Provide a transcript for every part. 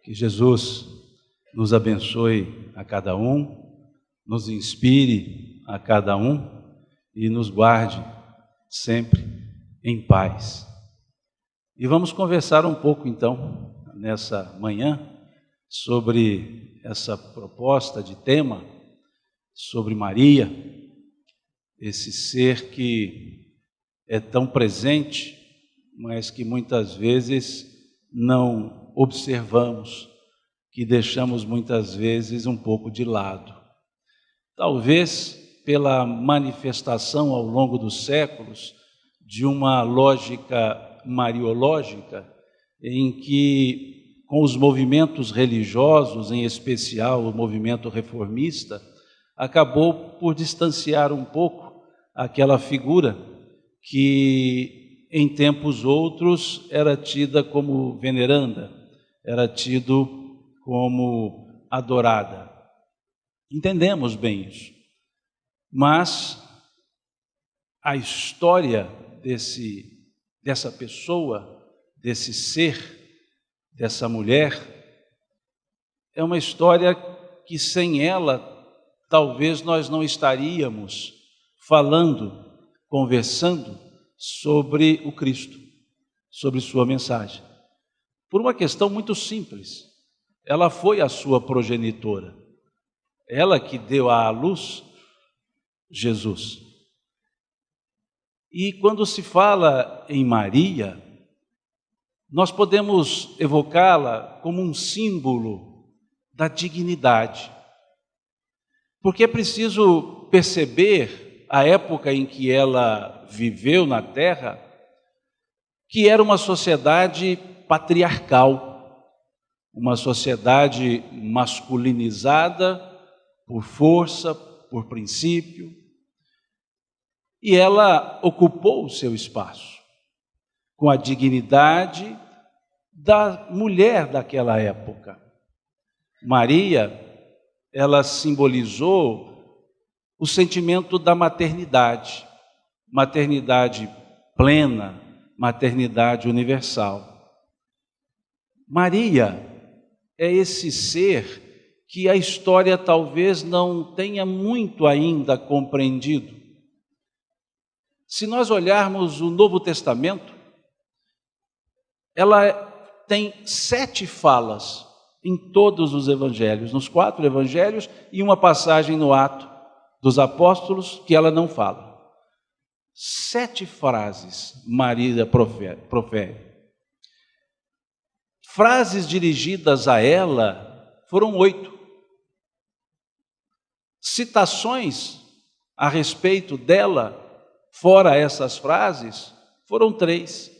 Que Jesus nos abençoe a cada um, nos inspire a cada um e nos guarde sempre em paz. E vamos conversar um pouco então, nessa manhã, sobre essa proposta de tema, sobre Maria, esse ser que é tão presente, mas que muitas vezes não observamos, que deixamos muitas vezes um pouco de lado. Talvez pela manifestação ao longo dos séculos de uma lógica mariológica, em que, com os movimentos religiosos, em especial o movimento reformista, acabou por distanciar um pouco aquela figura que, em tempos outros, era tida como veneranda, era tido como adorada. Entendemos bem isso, mas a história dessa pessoa, desse ser, dessa mulher, é uma história que sem ela, talvez nós não estaríamos falando, conversando sobre o Cristo, sobre sua mensagem. Por uma questão muito simples, ela foi a sua progenitora, ela que deu à luz Jesus. E quando se fala em Maria, nós podemos evocá-la como um símbolo da dignidade, porque é preciso perceber a época em que ela viveu na Terra, que era uma sociedade patriarcal, uma sociedade masculinizada por força, por princípio, e ela ocupou o seu espaço com a dignidade da mulher daquela época. Maria, ela simbolizou o sentimento da maternidade, maternidade plena, maternidade universal. Maria é esse ser que a história talvez não tenha muito ainda compreendido. Se nós olharmos o Novo Testamento, ela tem 7 falas em todos os evangelhos, nos 4 evangelhos, e uma passagem no Atos dos Apóstolos que ela não fala. 7 frases Maria profere. Frases dirigidas a ela foram 8. Citações a respeito dela, fora essas frases, foram 3.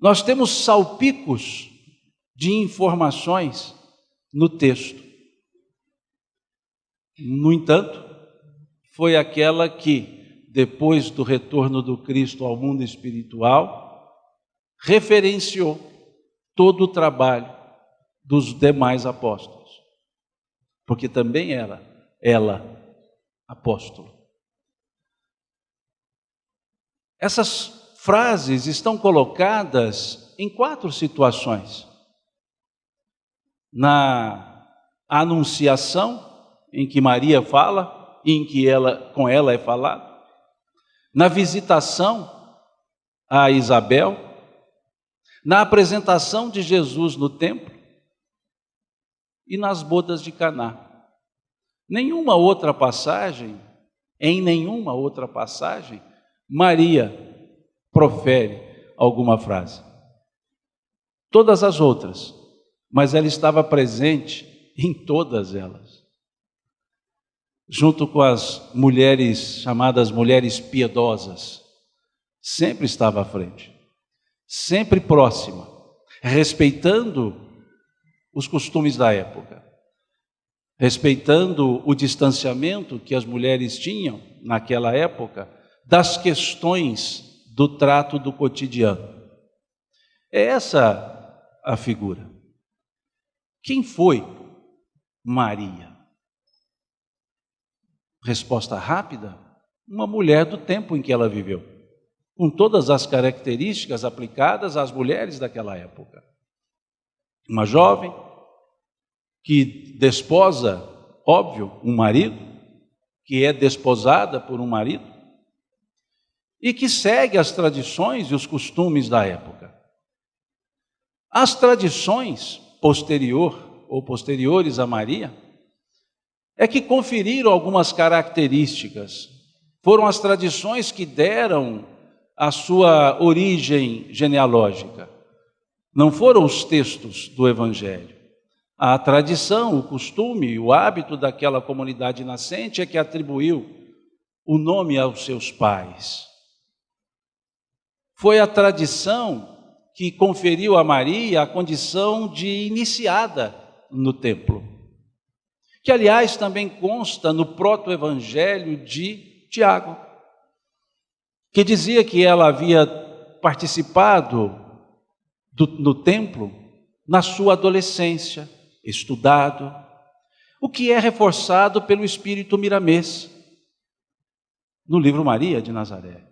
Nós temos salpicos de informações no texto. No entanto, foi aquela que, depois do retorno do Cristo ao mundo espiritual, referenciou todo o trabalho dos demais apóstolos, porque também era ela apóstolo. Essas frases estão colocadas em 4 situações. Na anunciação, em que Maria fala, e em que com ela é falado. Na visitação a Isabel. Na apresentação de Jesus no templo. E nas bodas de Caná. Em nenhuma outra passagem, Maria profere alguma frase. Todas as outras, mas ela estava presente em todas elas. Junto com as mulheres chamadas mulheres piedosas, sempre estava à frente, sempre próxima, respeitando os costumes da época, respeitando o distanciamento que as mulheres tinham naquela época das questões do trato do cotidiano. É essa a figura. Quem foi Maria? Resposta rápida: uma mulher do tempo em que ela viveu, com todas as características aplicadas às mulheres daquela época. Uma jovem que desposa, óbvio, um marido, que é desposada por um marido, e que segue as tradições e os costumes da época. As tradições posteriores a Maria é que conferiram algumas características. Foram as tradições que deram a sua origem genealógica. Não foram os textos do Evangelho. A tradição, o costume, o hábito daquela comunidade nascente é que atribuiu o nome aos seus pais. Foi a tradição que conferiu a Maria a condição de iniciada no templo, que aliás também consta no proto-evangelho de Tiago, que dizia que ela havia participado no templo na sua adolescência, estudado, o que é reforçado pelo Espírito Miramês, no livro Maria de Nazaré,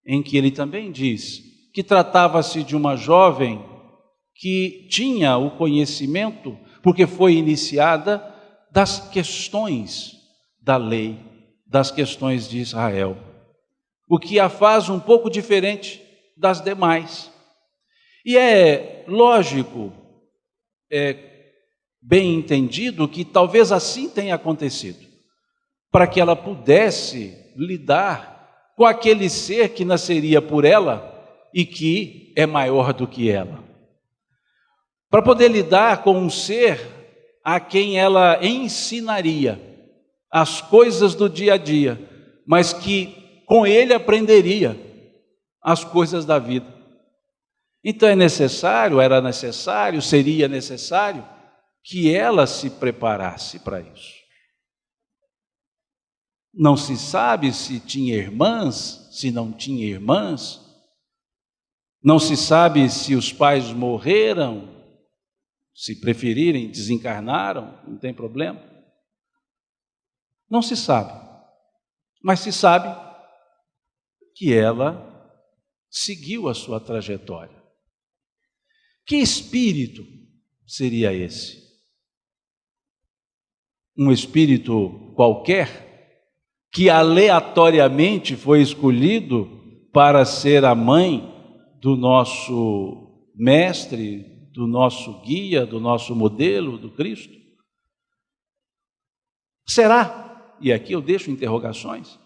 em que ele também diz que tratava-se de uma jovem que tinha o conhecimento, porque foi iniciada das questões da lei, das questões de Israel, o que a faz um pouco diferente das demais. E é lógico, bem entendido, que talvez assim tenha acontecido, para que ela pudesse lidar com aquele ser que nasceria por ela e que é maior do que ela. Para poder lidar com um ser a quem ela ensinaria as coisas do dia a dia, mas que com ele aprenderia as coisas da vida. Então era necessário, seria necessário que ela se preparasse para isso. Não se sabe se tinha irmãs, se não tinha irmãs. Não se sabe se os pais morreram, se preferirem, desencarnaram, não tem problema. Não se sabe. Mas se sabe que ela seguiu a sua trajetória. Que espírito seria esse? Um espírito qualquer que aleatoriamente foi escolhido para ser a mãe do nosso mestre, do nosso guia, do nosso modelo, do Cristo? Será, e aqui eu deixo interrogações,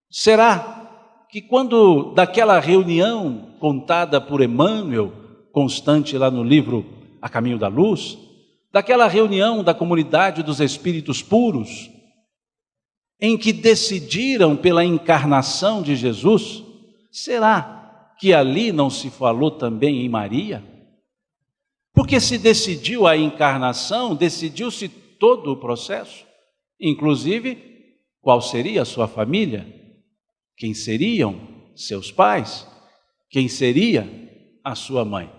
será que quando daquela reunião contada por Emmanuel, constante lá no livro A Caminho da Luz, daquela reunião da comunidade dos espíritos puros, em que decidiram pela encarnação de Jesus, será que ali não se falou também em Maria? Porque se decidiu a encarnação, decidiu-se todo o processo, inclusive qual seria a sua família, quem seriam seus pais, quem seria a sua mãe.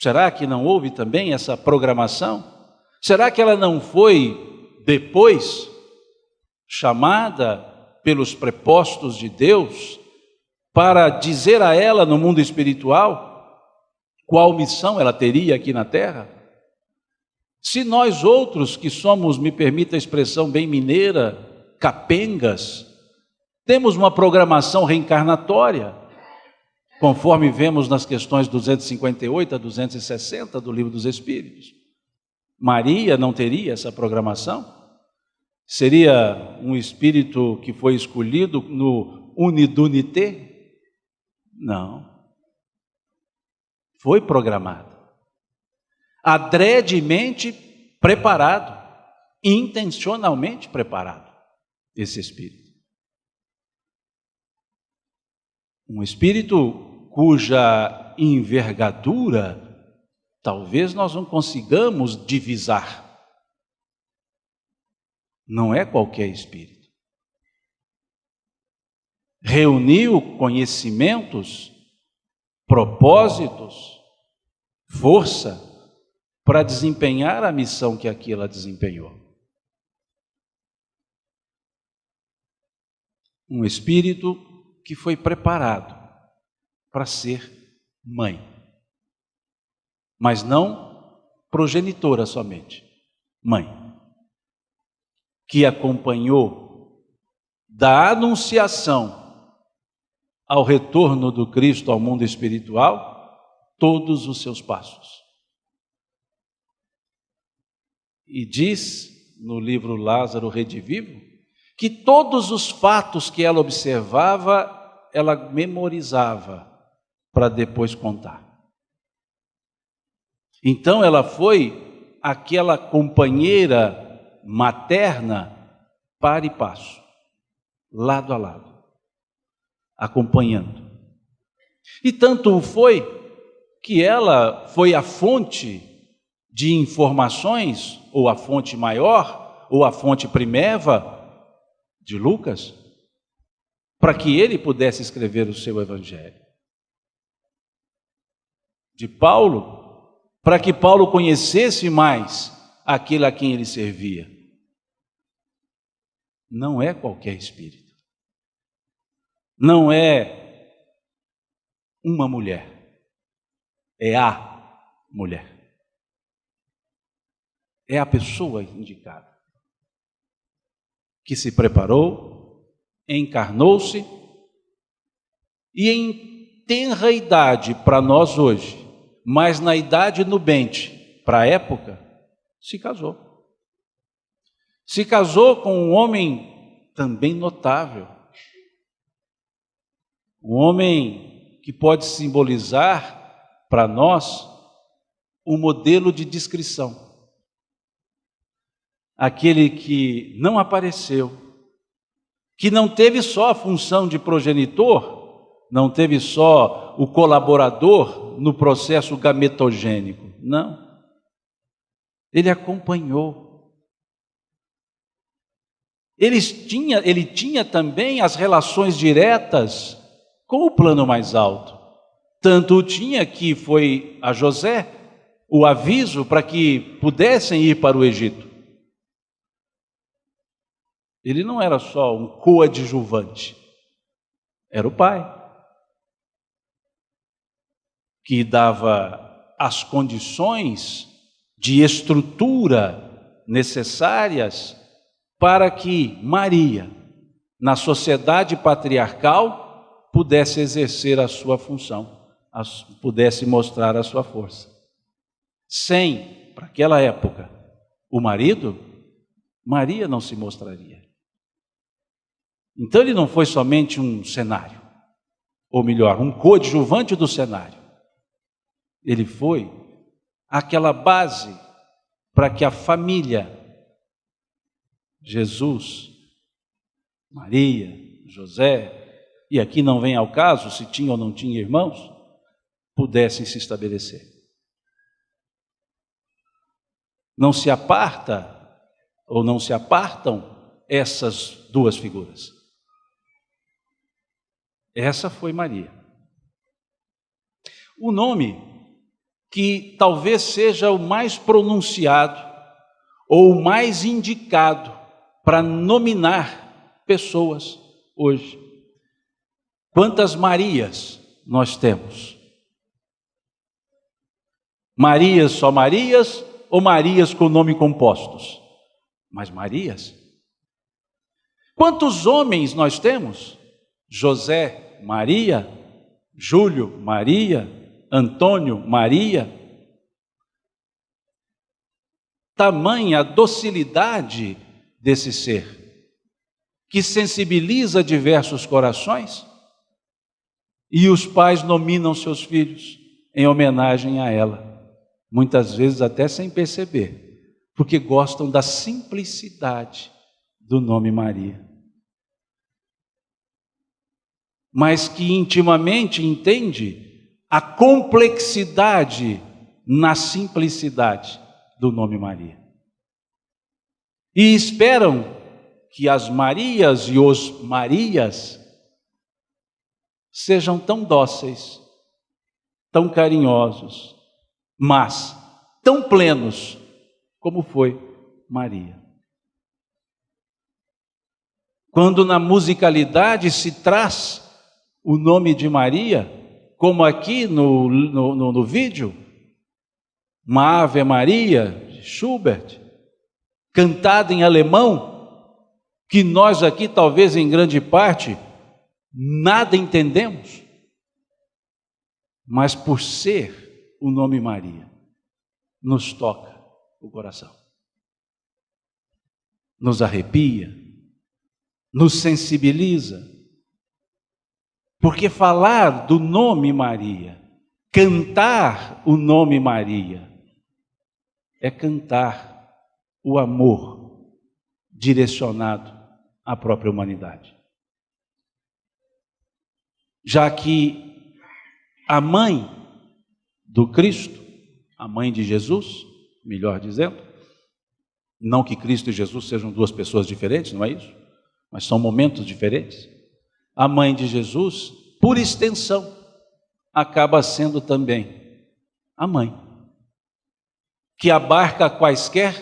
Será que não houve também essa programação? Será que ela não foi depois chamada pelos prepostos de Deus para dizer a ela no mundo espiritual qual missão ela teria aqui na Terra? Se nós outros que somos, me permita a expressão bem mineira, capengas, temos uma programação reencarnatória, conforme vemos nas questões 258 a 260 do Livro dos Espíritos, Maria não teria essa programação? Seria um espírito que foi escolhido no unidunité? Não. Foi programado. Adredemente preparado, intencionalmente preparado, esse espírito. Um espírito cuja envergadura talvez nós não consigamos divisar. Não é qualquer espírito. Reuniu conhecimentos, propósitos, força para desempenhar a missão que aqui ela desempenhou. Um espírito que foi preparado para ser mãe. mas não progenitora somente, mãe, que acompanhou da anunciação ao retorno do Cristo ao mundo espiritual todos os seus passos. E diz no livro Lázaro Redivivo que todos os fatos que ela observava, ela memorizava para depois contar. Então ela foi aquela companheira materna para e passo, lado a lado, acompanhando. E tanto foi que ela foi a fonte de informações, ou a fonte maior, ou a fonte primeva de Lucas, para que ele pudesse escrever o seu evangelho. De Paulo, para que Paulo conhecesse mais aquele a quem ele servia. Não é qualquer espírito. Não é uma mulher. É a mulher. É a pessoa indicada, que se preparou, encarnou-se e em tenra idade para nós hoje, mas na idade nubente para a época, se casou. Se casou com um homem também notável, um homem que pode simbolizar para nós um modelo de discrição. Aquele que não apareceu, que não teve só a função de progenitor, não teve só o colaborador no processo gametogênico, não. Ele acompanhou. Ele tinha também as relações diretas com o plano mais alto. Tanto tinha que foi a José o aviso para que pudessem ir para o Egito. Ele não era só um coadjuvante, era o pai, que dava as condições de estrutura necessárias para que Maria, na sociedade patriarcal, pudesse exercer a sua função, pudesse mostrar a sua força. Sem, para aquela época, o marido, Maria não se mostraria. Então ele não foi somente um cenário, ou melhor, um coadjuvante do cenário. Ele foi aquela base para que a família, Jesus, Maria, José, e aqui não vem ao caso se tinha ou não tinha irmãos, pudessem se estabelecer. Não se aparta, ou não se apartam essas duas figuras. Essa foi Maria. O nome que talvez seja o mais pronunciado ou o mais indicado para nominar pessoas hoje. Quantas Marias nós temos? Marias só Marias ou Marias com nome compostos? Mas Marias. Quantos homens nós temos? José, Maria, Júlio, Maria, Antônio, Maria. Tamanha a docilidade desse ser, que sensibiliza diversos corações, e os pais nominam seus filhos em homenagem a ela, muitas vezes até sem perceber, porque gostam da simplicidade do nome Maria. Mas que intimamente entende a complexidade na simplicidade do nome Maria. E esperam que as Marias e os Marias sejam tão dóceis, tão carinhosos, mas tão plenos como foi Maria. Quando na musicalidade se traz o nome de Maria, como aqui no vídeo, uma Ave Maria de Schubert, cantada em alemão, que nós aqui, talvez em grande parte, nada entendemos, mas por ser o nome Maria, nos toca o coração, nos arrepia, nos sensibiliza, porque falar do nome Maria, cantar o nome Maria, é cantar o amor direcionado à própria humanidade. Já que a mãe do Cristo, a mãe de Jesus, melhor dizendo, não que Cristo e Jesus sejam duas pessoas diferentes, não é isso? Mas são momentos diferentes. A mãe de Jesus, por extensão, acaba sendo também a mãe, que abarca quaisquer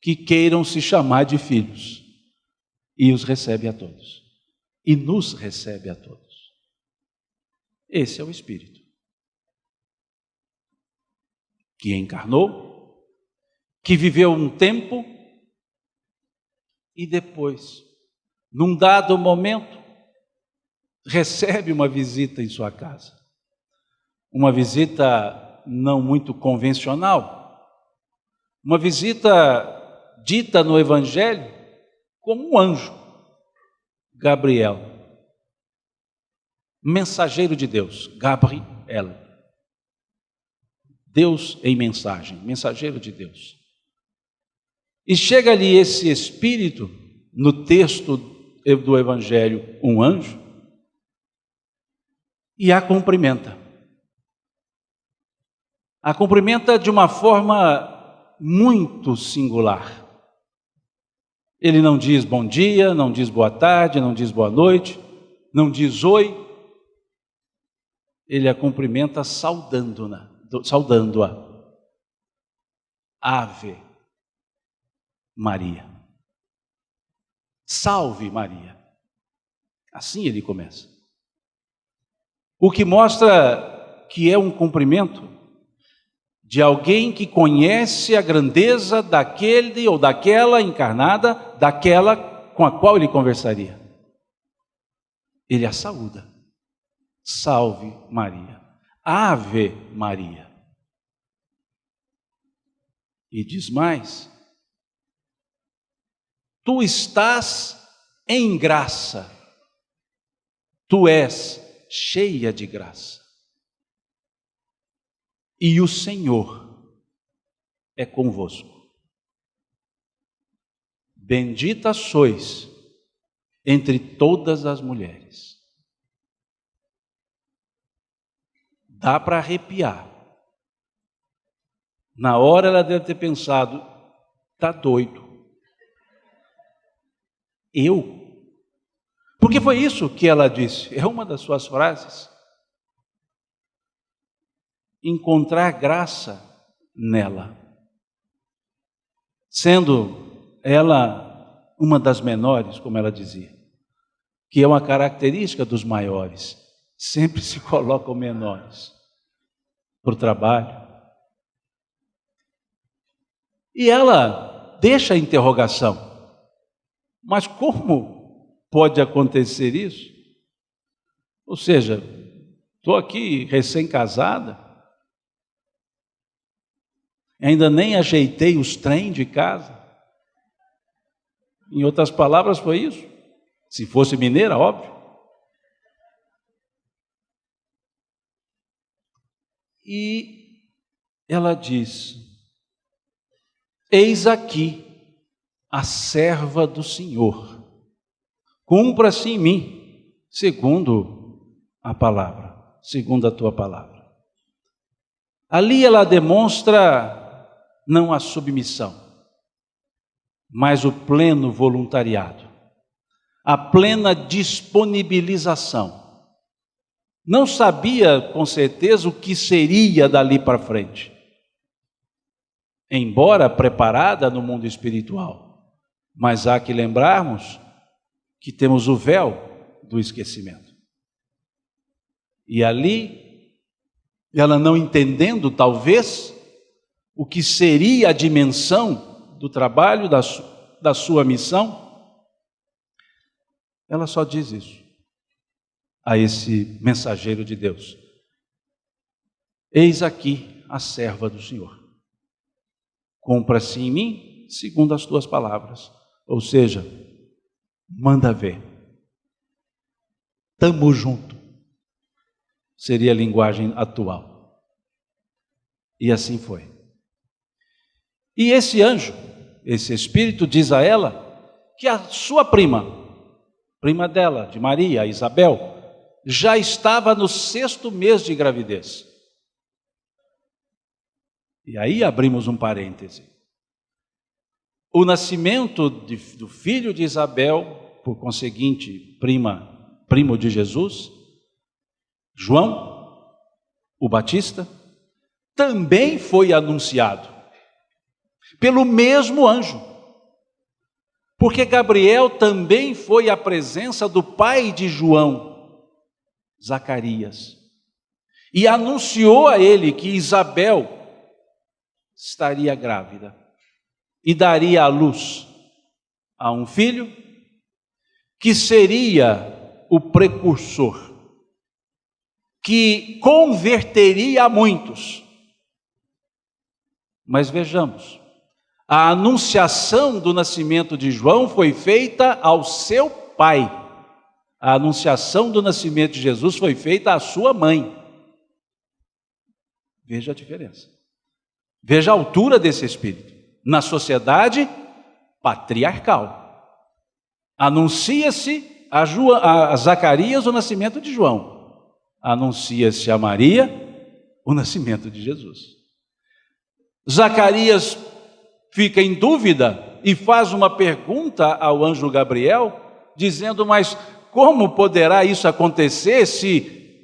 que queiram se chamar de filhos, e os recebe a todos, e nos recebe a todos. Esse é o Espírito, que encarnou, que viveu um tempo, e depois, num dado momento, recebe uma visita em sua casa. Uma visita não muito convencional, uma visita dita no Evangelho como um anjo, Gabriel, mensageiro de Deus, Gabriel, Deus em mensagem, mensageiro de Deus. E chega ali esse Espírito, no texto do Evangelho, um anjo, e a cumprimenta. A cumprimenta de uma forma muito singular. Ele não diz bom dia, não diz boa tarde, não diz boa noite, não diz oi. Ele a cumprimenta saudando-a. Ave Maria. Salve Maria. Assim ele começa. O que mostra que é um cumprimento de alguém que conhece a grandeza daquele ou daquela encarnada, daquela com a qual ele conversaria. Ele a saúda. Salve Maria. Ave Maria. E diz mais: tu estás em graça. Tu és cheia de graça. E o Senhor é convosco. Bendita sois entre todas as mulheres. Dá para arrepiar. Na hora ela deve ter pensado, tá doido. Eu? Porque foi isso que ela disse, é uma das suas frases. Encontrar graça nela, sendo ela uma das menores, como ela dizia, que é uma característica dos maiores, sempre se colocam menores para o trabalho. E ela deixa a interrogação, mas como pode acontecer isso? Ou seja, estou aqui recém-casada, ainda nem ajeitei os trem de casa. Em outras palavras, foi isso. Se fosse mineira, óbvio. E ela diz: eis aqui a serva do Senhor, cumpra-se em mim, segundo a palavra, segundo a tua palavra. Ali ela demonstra não a submissão, mas o pleno voluntariado, a plena disponibilização. Não sabia com certeza o que seria dali para frente, embora preparada no mundo espiritual, mas há que lembrarmos que temos o véu do esquecimento. E ali, ela não entendendo talvez, o que seria a dimensão do trabalho, da sua missão, ela só diz isso a esse mensageiro de Deus: eis aqui a serva do Senhor, cumpra-se em mim segundo as tuas palavras. Ou seja, manda ver, tamo junto, seria a linguagem atual. E assim foi. E esse anjo, esse espírito, diz a ela que a sua prima dela, de Maria, Isabel, já estava no 6º mês de gravidez. E aí abrimos um parêntese. O nascimento do filho de Isabel, por conseguinte, primo de Jesus, João, o Batista, também foi anunciado pelo mesmo anjo. Porque Gabriel também foi à presença do pai de João, Zacarias, e anunciou a ele que Isabel estaria grávida e daria à luz a um filho que seria o precursor, que converteria a muitos. Mas vejamos, a anunciação do nascimento de João foi feita ao seu pai. A anunciação do nascimento de Jesus foi feita à sua mãe. Veja a diferença. Veja a altura desse espírito. Na sociedade patriarcal, anuncia-se a Zacarias o nascimento de João. Anuncia-se a Maria o nascimento de Jesus. Zacarias fica em dúvida e faz uma pergunta ao anjo Gabriel, dizendo: mas como poderá isso acontecer se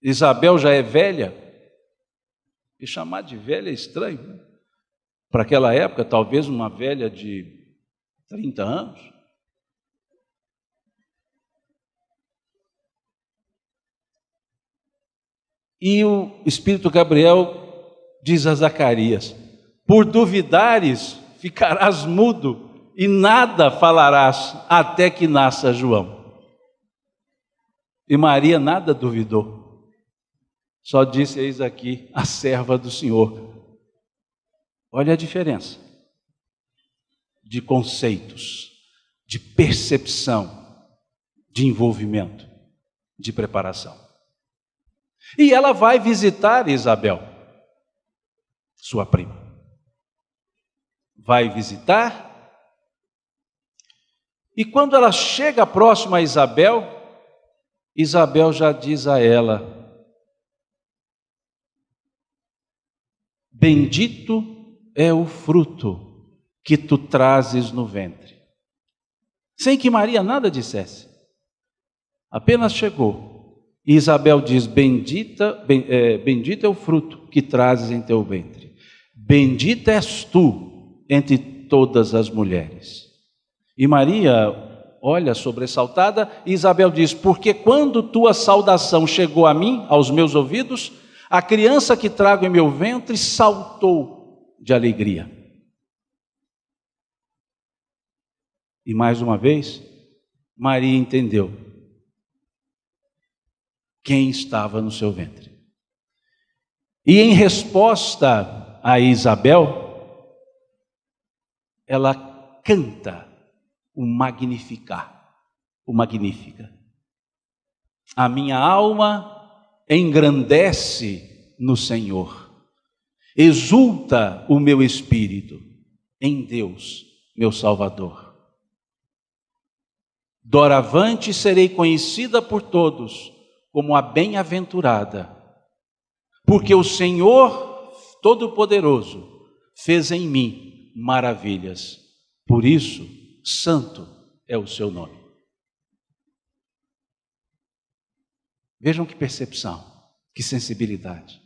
Isabel já é velha? E chamar de velha é estranho, né? Para aquela época, talvez uma velha de 30 anos. E o Espírito Gabriel diz a Zacarias: por duvidares, ficarás mudo e nada falarás até que nasça João. E Maria nada duvidou. Só disse: eis aqui a serva do Senhor. Olha a diferença de conceitos, de percepção, de envolvimento, de preparação. E ela vai visitar Isabel, sua prima. Vai visitar, e quando ela chega próxima a Isabel, Isabel já diz a ela: bendito é o fruto que tu trazes no ventre. Sem que Maria nada dissesse. Apenas chegou. E Isabel diz: bendito é o fruto que trazes em teu ventre. Bendita és tu entre todas as mulheres. E Maria olha sobressaltada, e Isabel diz: porque quando tua saudação chegou a mim, aos meus ouvidos, a criança que trago em meu ventre saltou de alegria. E mais uma vez, Maria entendeu quem estava no seu ventre. E em resposta a Isabel, ela canta o Magnificat, o Magnífica. A minha alma engrandece no Senhor, exulta o meu espírito em Deus, meu Salvador. Doravante serei conhecida por todos como a bem-aventurada, porque o Senhor Todo-Poderoso fez em mim maravilhas. Por isso, santo é o seu nome. Vejam que percepção, que sensibilidade.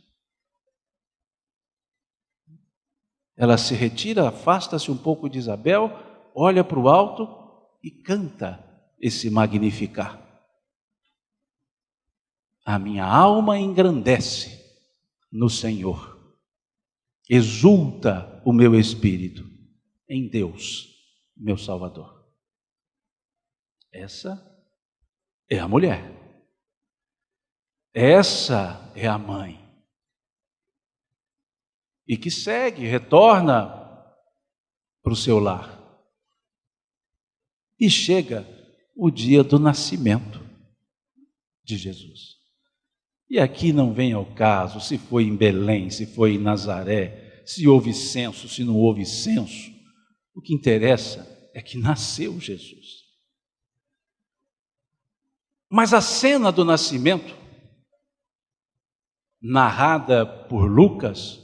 Ela se retira, afasta-se um pouco de Isabel, olha para o alto e canta esse Magnificat. A minha alma engrandece no Senhor. Exulta o meu espírito em Deus, meu Salvador. Essa é a mulher. Essa é a mãe. E que segue, retorna para o seu lar. E chega o dia do nascimento de Jesus. E aqui não vem ao caso se foi em Belém, se foi em Nazaré, se houve censo, se não houve censo. O que interessa é que nasceu Jesus. Mas a cena do nascimento, narrada por Lucas,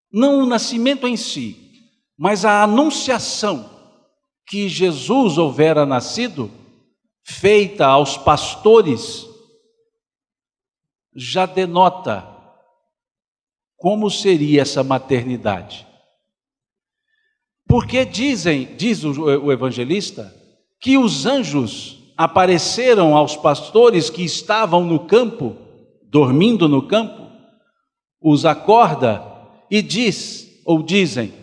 não o nascimento em si, mas a anunciação que Jesus houvera nascido, feita aos pastores, já denota como seria essa maternidade. Porque diz o evangelista, que os anjos apareceram aos pastores que estavam no campo, dormindo no campo, os acorda e dizem: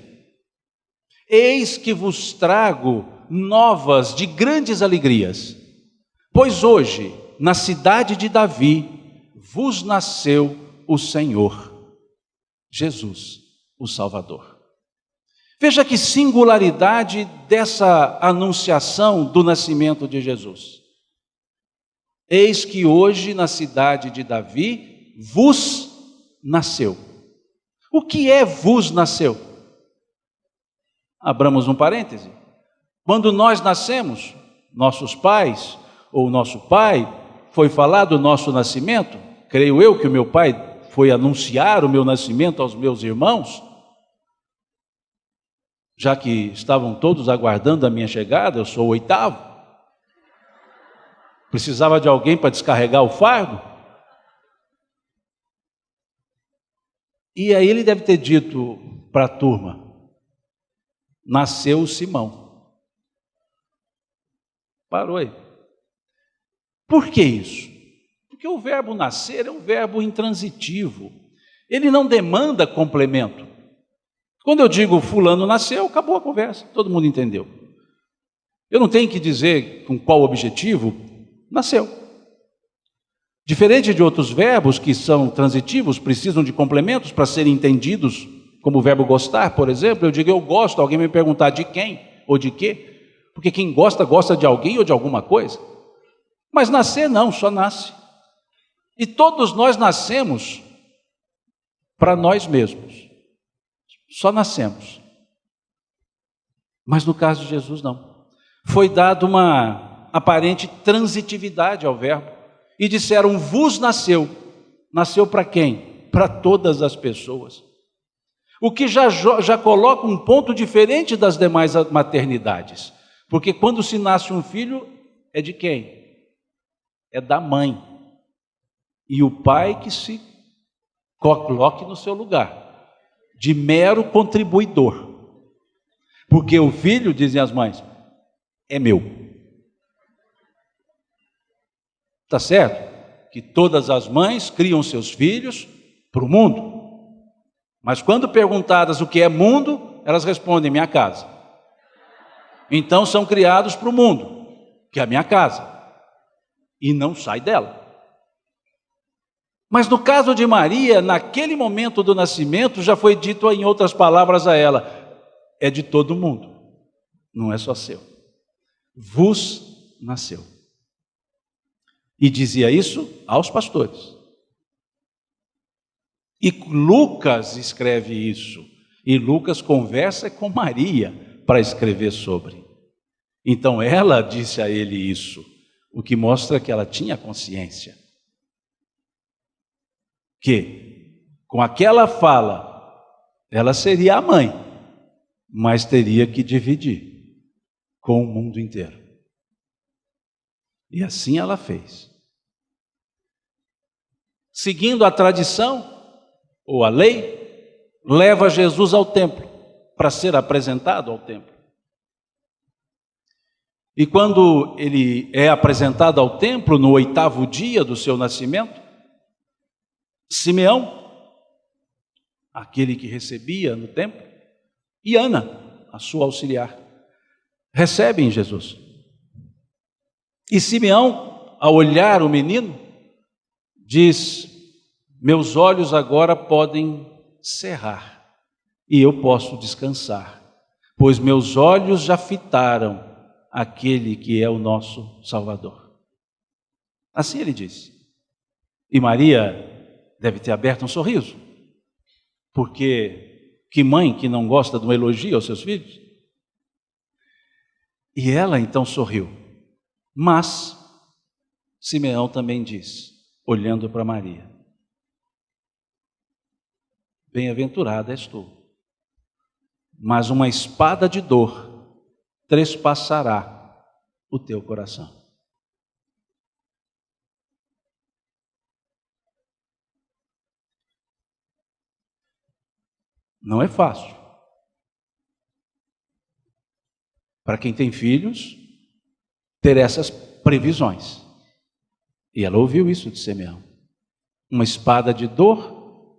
eis que vos trago novas de grandes alegrias, pois hoje, na cidade de Davi, vos nasceu o Senhor, Jesus, o Salvador. Veja que singularidade dessa anunciação do nascimento de Jesus. Eis que hoje, na cidade de Davi, vos nasceu. O que é vos nasceu? Abramos um parêntese. Quando nós nascemos, nossos pais, ou nosso pai, foi falar do nosso nascimento, creio eu que o meu pai foi anunciar o meu nascimento aos meus irmãos, já que estavam todos aguardando a minha chegada, eu sou o 8º, precisava de alguém para descarregar o fardo, e aí ele deve ter dito para a turma: nasceu o Simão. Parou aí. Por que isso? Porque o verbo nascer é um verbo intransitivo, ele não demanda complemento. Quando eu digo fulano nasceu, acabou a conversa, todo mundo entendeu. Eu não tenho que dizer com qual objetivo, nasceu. Diferente de outros verbos que são transitivos, precisam de complementos para serem entendidos, como o verbo gostar, por exemplo, eu digo eu gosto, alguém me perguntar de quem ou de quê, porque quem gosta, gosta de alguém ou de alguma coisa. Mas nascer não, só nasce. E todos nós nascemos para nós mesmos. Só nascemos. Mas no caso de Jesus não. Foi dado uma aparente transitividade ao verbo. E disseram, vos nasceu. Nasceu para quem? Para todas as pessoas. O que já coloca um ponto diferente das demais maternidades. Porque quando se nasce um filho, é de quem? É da mãe. E o pai que se coloque no seu lugar, de mero contribuidor. Porque o filho, dizem as mães, é meu. Está certo? Que todas as mães criam seus filhos para o mundo. Mas quando perguntadas o que é mundo, elas respondem, minha casa. Então são criados para o mundo, que é a minha casa. E não sai dela. Mas no caso de Maria, naquele momento do nascimento, já foi dito em outras palavras a ela, é de todo mundo, não é só seu. Vos nasceu. E dizia isso aos pastores. E Lucas escreve isso. E Lucas conversa com Maria para escrever sobre. Então ela disse a ele isso, o que mostra que ela tinha consciência. Que com aquela fala, ela seria a mãe, mas teria que dividir com o mundo inteiro. E assim ela fez. Seguindo a tradição, ou a lei, leva Jesus ao templo, para ser apresentado ao templo. E quando ele é apresentado ao templo, no 8º dia do seu nascimento, Simeão, aquele que recebia no templo, e Ana, a sua auxiliar, recebem Jesus. E Simeão, ao olhar o menino, diz: meus olhos agora podem cerrar e eu posso descansar, pois meus olhos já fitaram aquele que é o nosso Salvador. Assim ele disse. E Maria deve ter aberto um sorriso, porque que mãe que não gosta de um elogio aos seus filhos? E ela então sorriu. Mas Simeão também diz, olhando para Maria: bem-aventurada és tu, mas uma espada de dor trespassará o teu coração. Não é fácil. Para quem tem filhos, ter essas previsões. E ela ouviu isso de Simeão. Uma espada de dor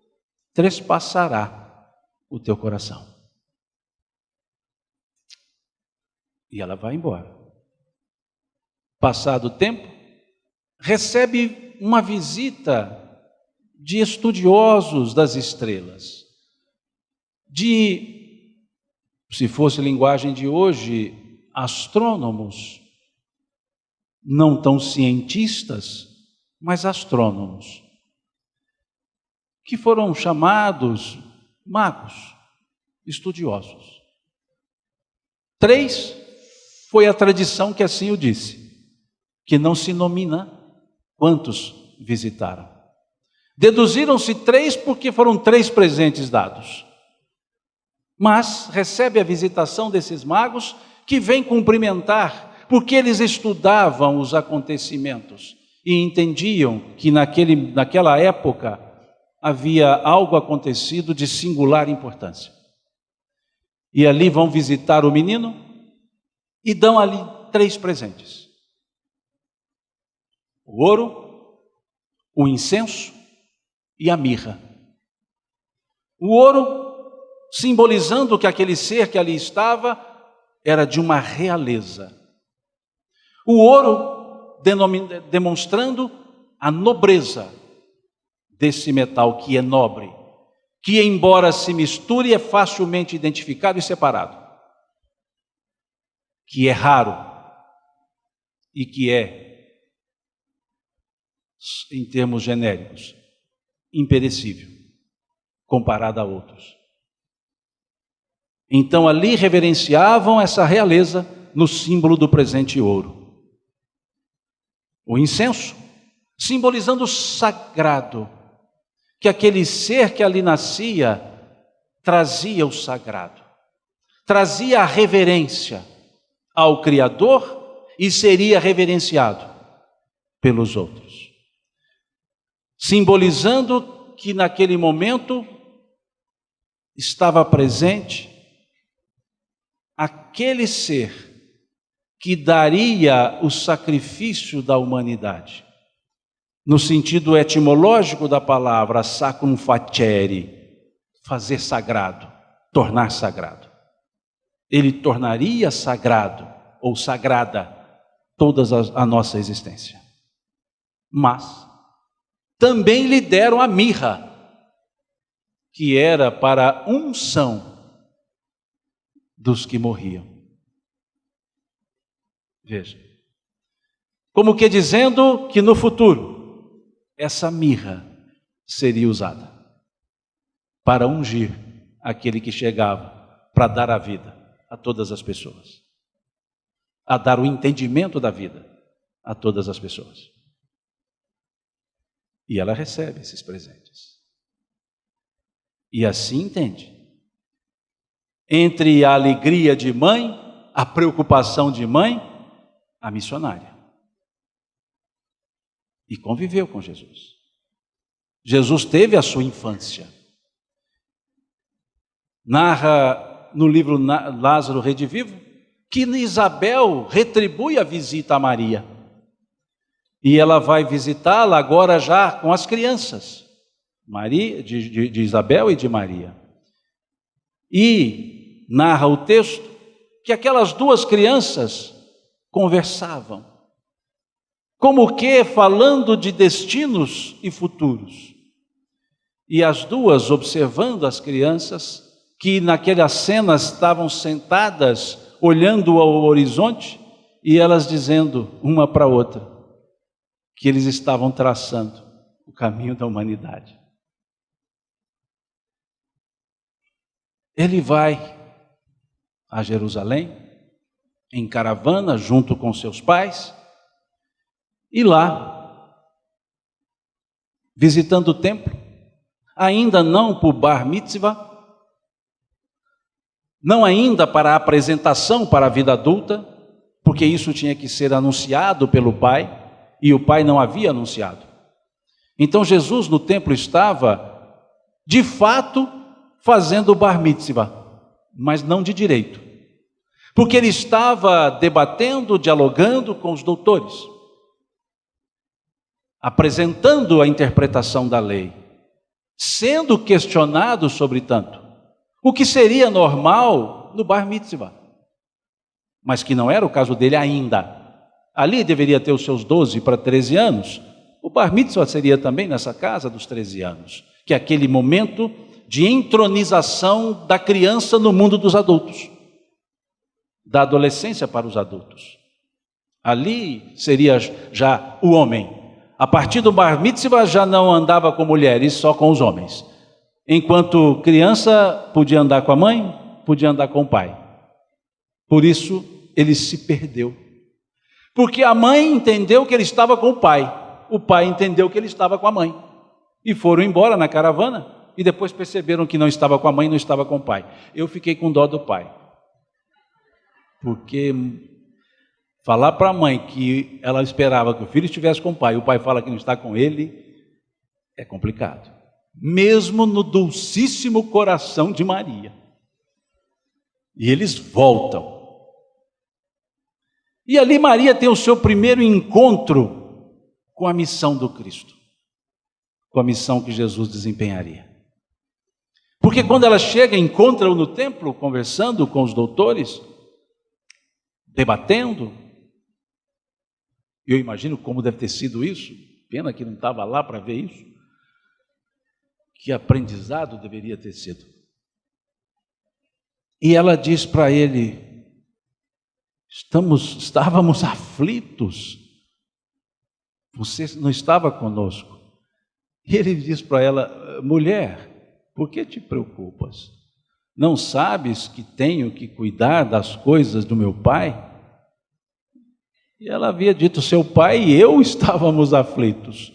trespassará o teu coração. E ela vai embora. Passado o tempo, recebe uma visita de estudiosos das estrelas. Se fosse linguagem de hoje, astrônomos, não tão cientistas, mas astrônomos, que foram chamados magos, estudiosos. 3 foi a tradição que assim o disse, que não se nomina quantos visitaram. Deduziram-se 3 porque foram 3 presentes dados. Mas recebe a visitação desses magos que vêm cumprimentar, porque eles estudavam os acontecimentos e entendiam que naquela época havia algo acontecido de singular importância. E ali vão visitar o menino e dão ali 3 presentes: o ouro, o incenso e a mirra. O ouro, simbolizando que aquele ser que ali estava era de uma realeza. O ouro demonstrando a nobreza desse metal que é nobre, que embora se misture é facilmente identificado e separado, que é raro e que é, em termos genéricos, imperecível, comparado a outros. Então ali reverenciavam essa realeza no símbolo do presente ouro. O incenso, simbolizando o sagrado, que aquele ser que ali nascia trazia o sagrado, trazia a reverência ao Criador e seria reverenciado pelos outros. Simbolizando que naquele momento estava presente aquele ser que daria o sacrifício da humanidade, no sentido etimológico da palavra sacrum facere, fazer sagrado, tornar sagrado. Ele tornaria sagrado ou sagrada toda a nossa existência. Mas também lhe deram a mirra, que era para a unção dos que morriam. Veja, como que dizendo que no futuro essa mirra seria usada para ungir aquele que chegava para dar a vida a todas as pessoas, a dar o entendimento da vida a todas as pessoas. E ela recebe esses presentes. E assim entende. Entre a alegria de mãe, a preocupação de mãe, a missionária. E conviveu com Jesus. Jesus teve a sua infância. Narra no livro Lázaro Redivivo que Isabel retribui a visita a Maria. E ela vai visitá-la agora já com as crianças. Maria, de Isabel e de Maria. E narra o texto que aquelas duas crianças conversavam, como que falando de destinos e futuros. E as duas observando as crianças, que naquela cena estavam sentadas, olhando ao horizonte, e elas dizendo uma para a outra, que eles estavam traçando o caminho da humanidade. Ele vai a Jerusalém, em caravana, junto com seus pais, e lá, visitando o templo, ainda não por bar mitzvah, não ainda para a apresentação para a vida adulta, porque isso tinha que ser anunciado pelo pai, e o pai não havia anunciado. Então Jesus no templo estava, de fato, fazendo o bar mitzvah, mas não de direito, porque ele estava debatendo, dialogando com os doutores, apresentando a interpretação da lei, sendo questionado sobre tanto, o que seria normal no bar mitzvah, mas que não era o caso dele ainda. Ali deveria ter os seus 12 para 13 anos, o bar mitzvah seria também nessa casa dos 13 anos, que é aquele momento de entronização da criança no mundo dos adultos, da adolescência para os adultos. Ali seria já o homem. A partir do bar mitzvah já não andava com mulheres, só com os homens. Enquanto criança podia andar com a mãe, podia andar com o pai. Por isso ele se perdeu. Porque a mãe entendeu que ele estava com o pai entendeu que ele estava com a mãe. E foram embora na caravana. E depois perceberam que não estava com a mãe, não estava com o pai. Eu fiquei com dó do pai. Porque falar para a mãe que ela esperava que o filho estivesse com o pai fala que não está com ele, é complicado. Mesmo no dulcíssimo coração de Maria. E eles voltam. E ali Maria tem o seu primeiro encontro com a missão do Cristo, com a missão que Jesus desempenharia. Porque quando ela chega, encontra-o no templo, conversando com os doutores, debatendo. Eu imagino como deve ter sido isso, pena que não estava lá para ver isso. Que aprendizado deveria ter sido. E ela diz para ele, estávamos aflitos, você não estava conosco. E ele diz para ela, mulher, por que te preocupas? Não sabes que tenho que cuidar das coisas do meu pai? E ela havia dito, seu pai e eu estávamos aflitos.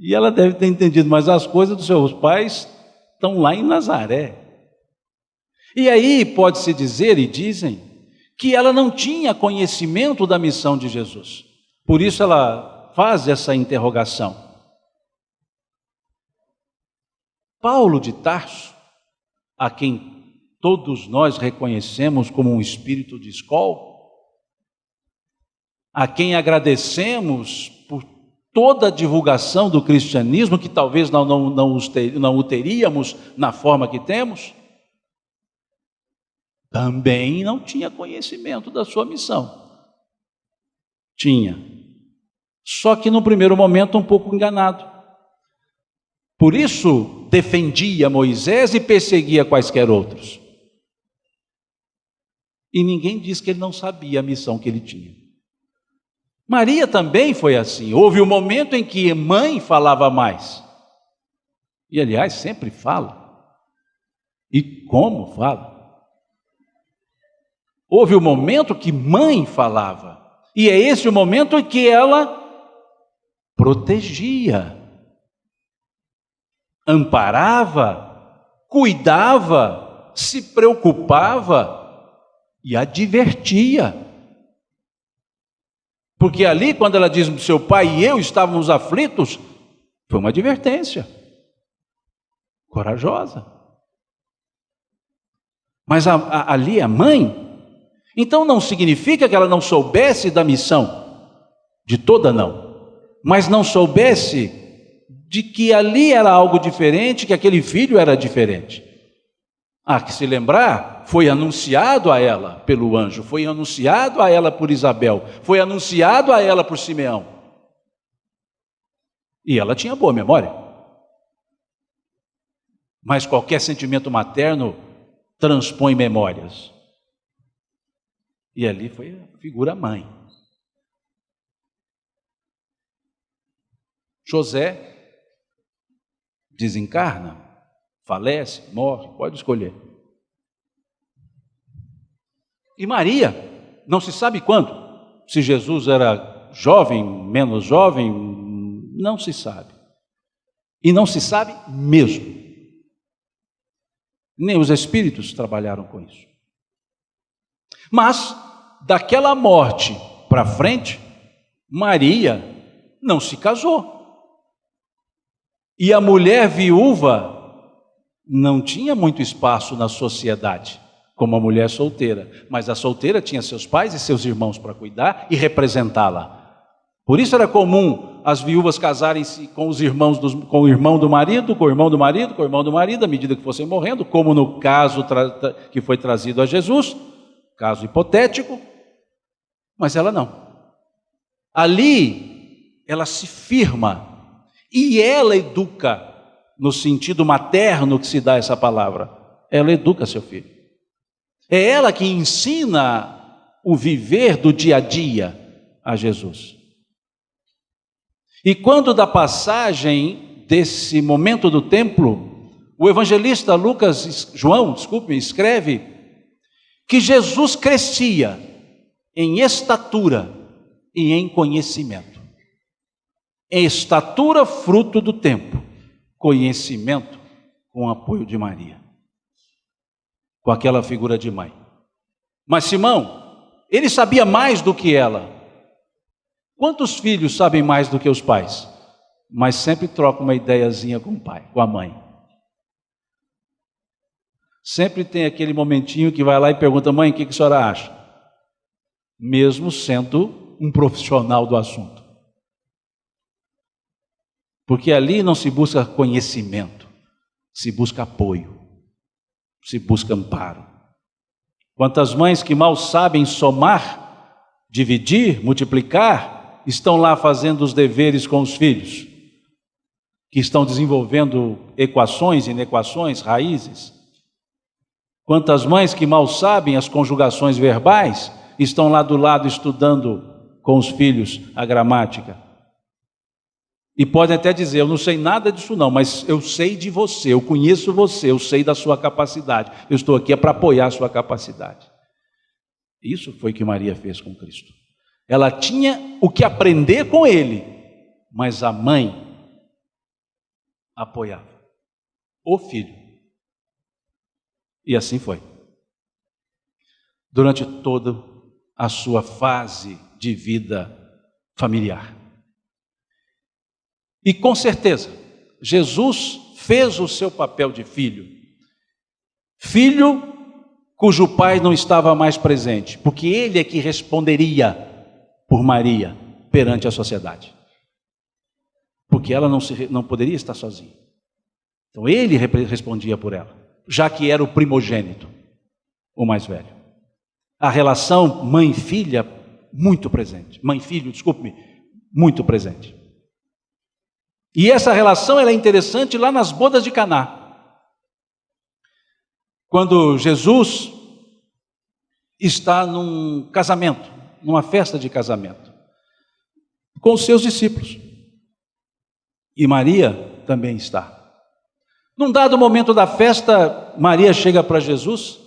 E ela deve ter entendido, mas as coisas dos seus pais estão lá em Nazaré. E aí pode-se dizer, e dizem, que ela não tinha conhecimento da missão de Jesus. Por isso ela faz essa interrogação. Paulo de Tarso, a quem todos nós reconhecemos como um espírito de escola, a quem agradecemos por toda a divulgação do cristianismo, que talvez não o teríamos na forma que temos, também não tinha conhecimento da sua missão. Tinha. Só que no primeiro momento um pouco enganado. Por isso defendia Moisés e perseguia quaisquer outros. E ninguém diz que ele não sabia a missão que ele tinha. Maria também foi assim. Houve um momento em que mãe falava mais. E aliás, sempre fala. E como fala? Houve um momento que mãe falava. E é esse o momento em que ela protegia, amparava, cuidava, se preocupava e advertia. Porque ali, quando ela diz, seu pai e eu estávamos aflitos, foi uma advertência corajosa. Mas ali a mãe, então não significa que ela não soubesse da missão, de toda não, mas não soubesse de que ali era algo diferente, que aquele filho era diferente. Que se lembrar, foi anunciado a ela pelo anjo, foi anunciado a ela por Isabel, foi anunciado a ela por Simeão. E ela tinha boa memória. Mas qualquer sentimento materno transpõe memórias. E ali foi a figura mãe. José desencarna, falece, morre, pode escolher. E Maria, não se sabe quando, se Jesus era jovem, menos jovem, não se sabe. E não se sabe mesmo. Nem os espíritos trabalharam com isso. Mas, daquela morte para frente, Maria não se casou. E a mulher viúva não tinha muito espaço na sociedade, como a mulher solteira. Mas a solteira tinha seus pais e seus irmãos para cuidar e representá-la. Por isso era comum as viúvas casarem-se com os irmãos com o irmão do marido, com o irmão do marido, com o irmão do marido, à medida que fossem morrendo, como no caso que foi trazido a Jesus, caso hipotético, mas ela não. Ali, ela se firma e ela educa, no sentido materno que se dá essa palavra, ela educa seu filho. É ela que ensina o viver do dia a dia a Jesus. E quando da passagem desse momento do templo, o evangelista João escreve que Jesus crescia em estatura e em conhecimento. Em estatura, fruto do tempo, conhecimento com o apoio de Maria, com aquela figura de mãe. Mas Simão, ele sabia mais do que ela. Quantos filhos sabem mais do que os pais? Mas sempre trocam uma ideiazinha com o pai, com a mãe. Sempre tem aquele momentinho que vai lá e pergunta: mãe, o que a senhora acha? Mesmo sendo um profissional do assunto. Porque ali não se busca conhecimento, se busca apoio, se busca amparo. Quantas mães que mal sabem somar, dividir, multiplicar, estão lá fazendo os deveres com os filhos, que estão desenvolvendo equações, inequações, raízes. Quantas mães que mal sabem as conjugações verbais, estão lá do lado estudando com os filhos a gramática. E podem até dizer: eu não sei nada disso não, mas eu sei de você, eu conheço você, eu sei da sua capacidade, eu estou aqui para apoiar a sua capacidade. Isso foi o que Maria fez com Cristo. Ela tinha o que aprender com ele, mas a mãe apoiava o filho. E assim foi. Durante toda a sua fase de vida familiar. E com certeza, Jesus fez o seu papel de filho. Filho cujo pai não estava mais presente, porque ele é que responderia por Maria perante a sociedade. Porque ela não poderia estar sozinha. Então ele respondia por ela, já que era o primogênito, o mais velho. A relação mãe-filha, muito presente. Mãe-filho, desculpe-me, muito presente. E essa relação ela é interessante lá nas bodas de Caná. Quando Jesus está num casamento, numa festa de casamento, com os seus discípulos. E Maria também está. Num dado momento da festa, Maria chega para Jesus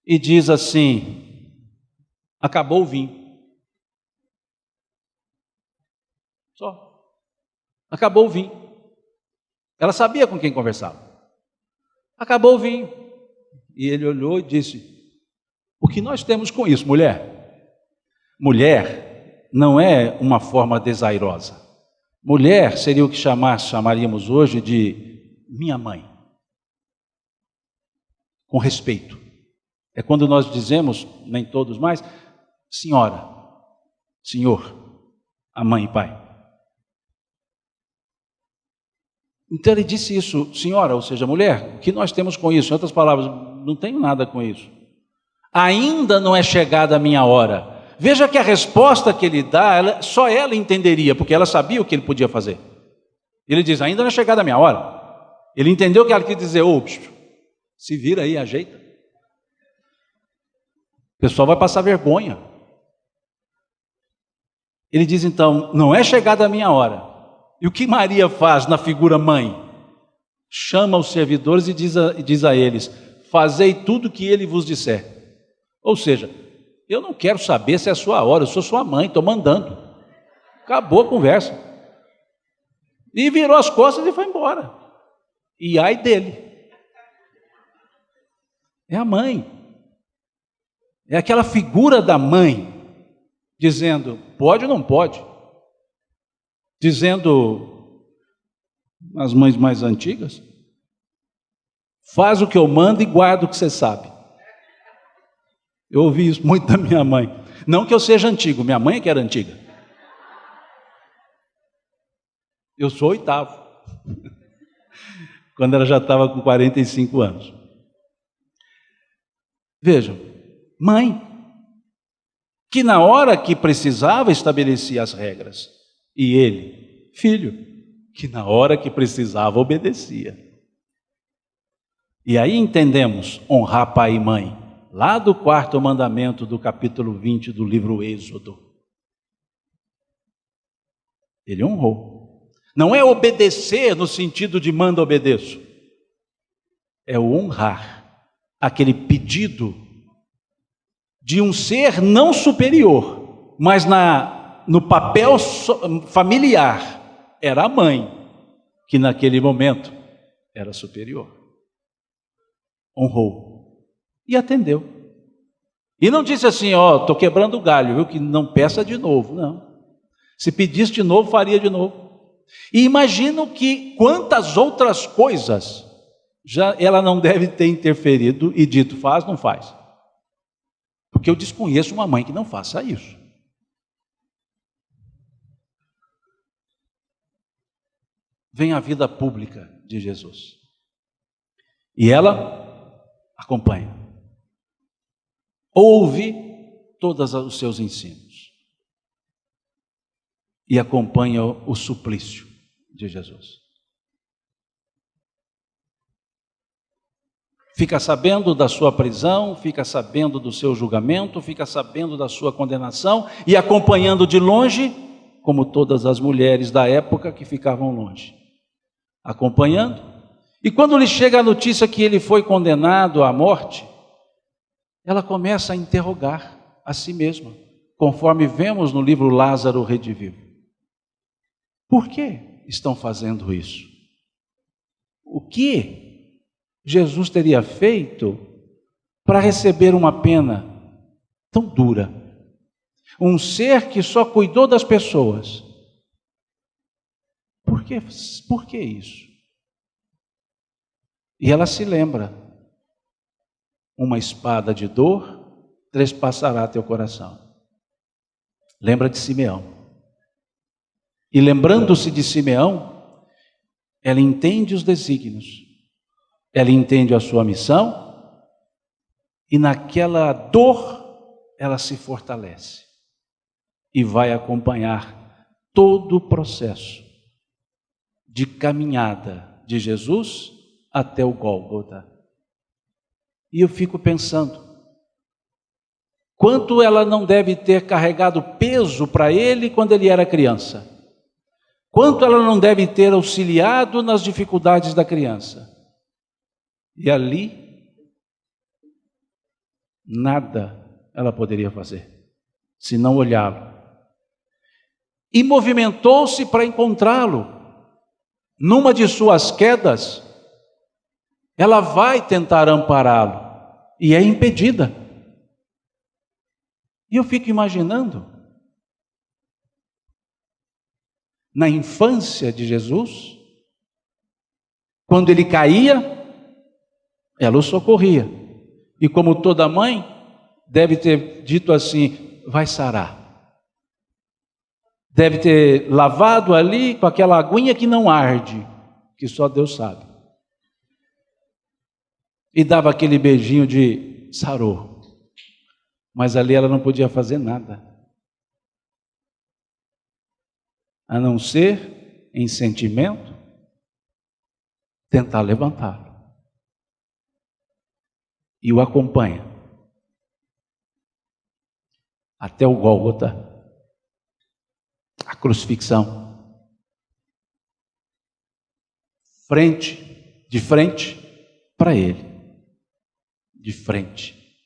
e diz assim: acabou o vinho. Só. Acabou o vinho. Ela sabia com quem conversava. Acabou o vinho. E ele olhou e disse: o que nós temos com isso, mulher? Mulher não é uma forma desairosa. Mulher seria o que chamaríamos hoje de minha mãe. Com respeito. É quando nós dizemos, nem todos mais, senhora, senhor, a mãe e pai. Então ele disse isso: senhora, ou seja, mulher, o que nós temos com isso? Em outras palavras, não tenho nada com isso. Ainda não é chegada a minha hora. Veja que a resposta que ele dá, só ela entenderia, porque ela sabia o que ele podia fazer. Ele diz: ainda não é chegada a minha hora. Ele entendeu que ela quis dizer: ô, se vira aí, ajeita. O pessoal vai passar vergonha. Ele diz então: não é chegada a minha hora. E o que Maria faz na figura mãe? Chama os servidores e diz a eles: fazei tudo o que ele vos disser. Ou seja, eu não quero saber se é a sua hora, eu sou sua mãe, estou mandando. Acabou a conversa. E virou as costas e foi embora. E ai dele. É a mãe. É aquela figura da mãe, dizendo: pode ou não pode? Dizendo, as mães mais antigas: faz o que eu mando e guarda o que você sabe. Eu ouvi isso muito da minha mãe. Não que eu seja antigo, minha mãe é que era antiga. Eu sou oitavo. Quando ela já estava com 45 anos. Vejam, mãe, que na hora que precisava estabelecia as regras. E ele, filho, que na hora que precisava obedecia. E aí entendemos honrar pai e mãe, lá do 4º mandamento do capítulo 20 do livro Êxodo. Ele honrou. Não é obedecer no sentido de manda, obedeço. É o honrar aquele pedido de um ser não superior, mas no papel familiar, era a mãe, que naquele momento era superior. Honrou. E atendeu. E não disse assim: ó, estou quebrando o galho, viu? Que não peça de novo. Não. Se pedisse de novo, faria de novo. E imagino que quantas outras coisas já ela não deve ter interferido e dito: faz, não faz. Porque eu desconheço uma mãe que não faça isso. Vem a vida pública de Jesus. E ela acompanha. Ouve todos os seus ensinos. E acompanha o suplício de Jesus. Fica sabendo da sua prisão, fica sabendo do seu julgamento, fica sabendo da sua condenação e acompanhando de longe, como todas as mulheres da época que ficavam longe. Acompanhando. E quando lhe chega a notícia que ele foi condenado à morte, ela começa a interrogar a si mesma, conforme vemos no livro Lázaro Redivivo. Por que estão fazendo isso? O que Jesus teria feito para receber uma pena tão dura? Um ser que só cuidou das pessoas. Por que isso? E ela se lembra: uma espada de dor trespassará teu coração. Lembra de Simeão. E lembrando-se de Simeão, ela entende os desígnios, ela entende a sua missão, e naquela dor ela se fortalece e vai acompanhar todo o processo de caminhada de Jesus até o Gólgota. E eu fico pensando, quanto ela não deve ter carregado peso para ele quando ele era criança. Quanto ela não deve ter auxiliado nas dificuldades da criança. E ali, nada ela poderia fazer, se não olhá-lo. E movimentou-se para encontrá-lo. Numa de suas quedas, ela vai tentar ampará-lo e é impedida. E eu fico imaginando, na infância de Jesus, quando ele caía, ela o socorria. E como toda mãe, deve ter dito assim: vai sarar. Deve ter lavado ali com aquela aguinha que não arde, que só Deus sabe. E dava aquele beijinho de sarou. Mas ali ela não podia fazer nada, a não ser, em sentimento, tentar levantá-lo. E o acompanha até o Gólgota, a crucifixão, de frente para ele, de frente,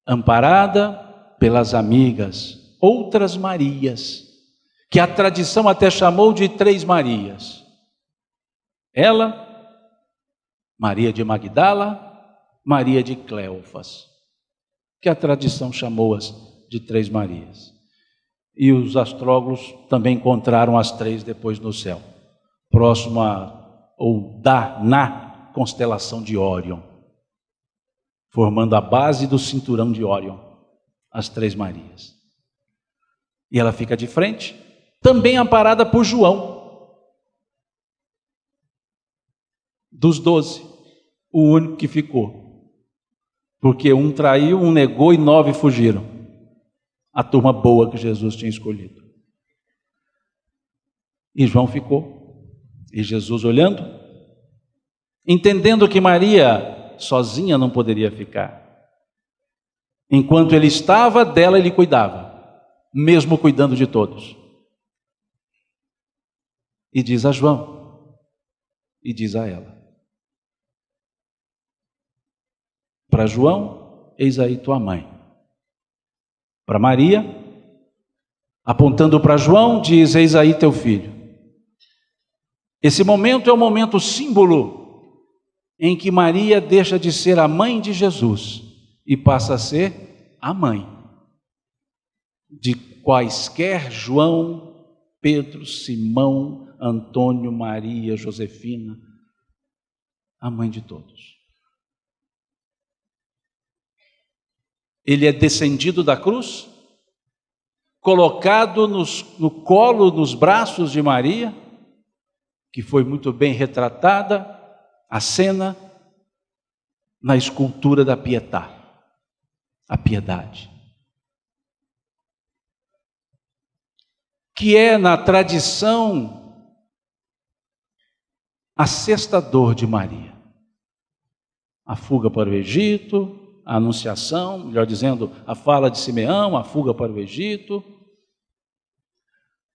amparada pelas amigas, outras Marias, que a tradição até chamou de 3 Marias. Ela, Maria de Magdala, Maria de Cleofas, que a tradição chamou-as de 3 Marias. E os astrónomos também encontraram as 3 depois no céu, próximo na constelação de Órion, formando a base do cinturão de Órion, as 3 Marias. E ela fica de frente, também amparada por João, dos 12, o único que ficou, porque um traiu, um negou e 9 fugiram, a turma boa que Jesus tinha escolhido. E João ficou, e Jesus olhando, entendendo que Maria sozinha não poderia ficar, enquanto ele estava, dela ele cuidava, mesmo cuidando de todos. E diz a João, e diz a ela: para João, eis aí tua mãe. Para Maria, apontando para João, diz: eis aí teu filho. Esse momento é o momento símbolo em que Maria deixa de ser a mãe de Jesus e passa a ser a mãe de quaisquer João, Pedro, Simão, Antônio, Maria, Josefina, a mãe de todos. Ele é descendido da cruz, colocado no colo, nos braços de Maria, que foi muito bem retratada, a cena, na escultura da Pietà, a piedade, que é na tradição a sexta dor de Maria, a fuga para o Egito, a anunciação, melhor dizendo, a fala de Simeão, a fuga para o Egito,